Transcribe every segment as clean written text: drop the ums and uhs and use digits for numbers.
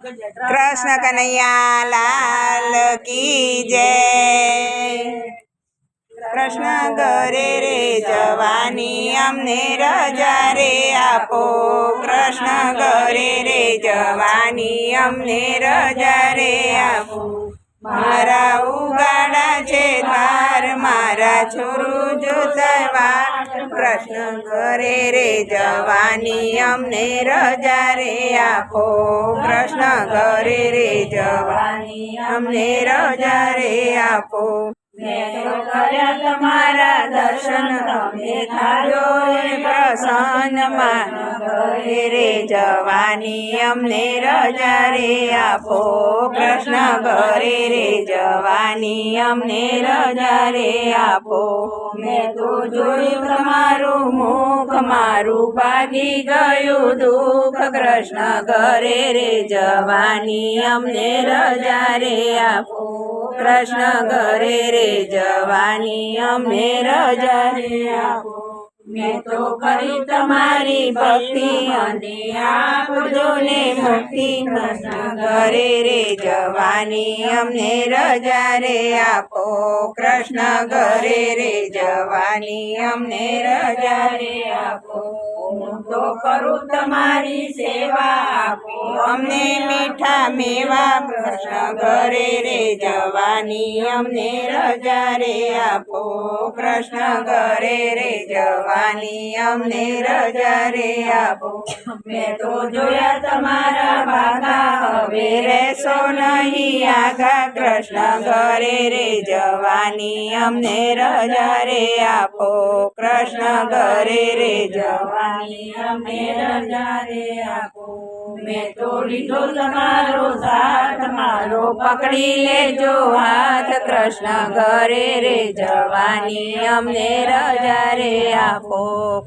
कृष्ण कन्हैया लाल की जय। कृष्ण घरे रे जवानी अमने रजा रे आपो। कृष्ण घरे रे जवानी अमने रजा रे आपो। मारा उगाड़ा छे द्वार मारा छोरू जोताय वाट। कृष्ण घरे रे जवानी अमने रजा रे आपो। कृष्ण घरे रे जवानी अमने रजा रे आपो। मैं तो कर्या तमारा दर्शन तमे थाजो प्रसन्न। मान घरे रे जवानी अमने रजा रे आपो। कृष्ण घरे रे जवानी अमने रजा रे आपो। मैं तो जोયું તમારું મુખ મારું ભાગી ગયું દુઃખ। કૃષ્ણ ઘરે રે જવાની અમને રજા રે આપો। कृष्ण घरे रे जवानी अमने रजा रे आपो। मैं तो करी तमारी भक्ति अने आपजो ने मुक्ति। कृष्ण घरे रे जवानी अमने रजा रे आपो। कृष्ण घरे रे जवानी अमने रजा रे आपो। तो करूँ तमारी सेवा आपो अमने मीठा मेवा। कृष्ण घरे रे जवानी अमने रजा रे आपो। कृष्ण घरे रे जवानी अमने रजा रे आपो। मैं तो जोया तमारा भागा हवे रहेशो नहीं आगा। कृष्ण घरे रे जवानी अमने रजा रे आपो। कृष्ण घरे रे जवानी अमने रजा रे आपो। मैं तो लीधो तमारो साथ मारो पकड़ी लेजो हाथ। कृष्ण घरे रे जवानी अमने रजा रे आपो।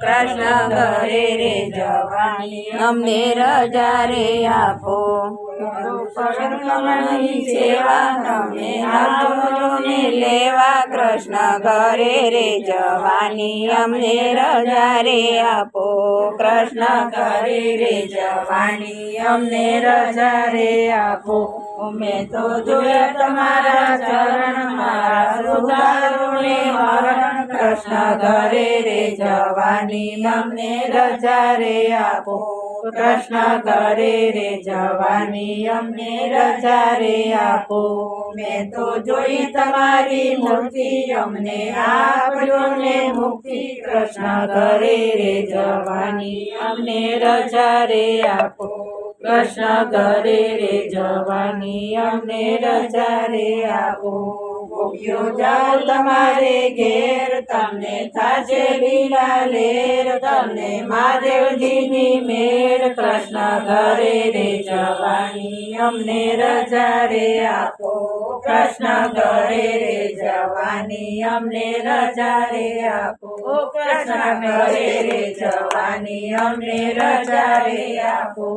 कृष्ण घरे रे जवानी अमने रजा रे आपो। सेवा तमे आपजो ने लेवा। कृष्ण घरे रे जवानी अमने रजा रे आपो। कृष्ण घरे रे जवानी अमने रजा रे आपो। मैं तो जोया तमारा चरण मारा सुधारो ने मरण। कृष्ण घरे रे जवानी अमने रजा रे आपो। कृष्ण घरे रे जवानी अमने रजा रे आपो। मैं तो जोई तमारी मूर्ति अमने आपजो ने मुक्ति। कृष्ण घरे रे जवानी अमने रजा रे आपो। कृष्ण घरे रे जवानी अमने रजा रे आपो। गोपियो जाओ तमारे घेर तमने थाशे लीला लेर। तमने महादेवजी नी मेर। कृष्ण घरे रे जवानी अमने रजा रे आपो। कृष्ण घरे रे जवानी अमने रजा रे आपो। कृष्ण घरे रे जवानी अमने रजा रे आपो।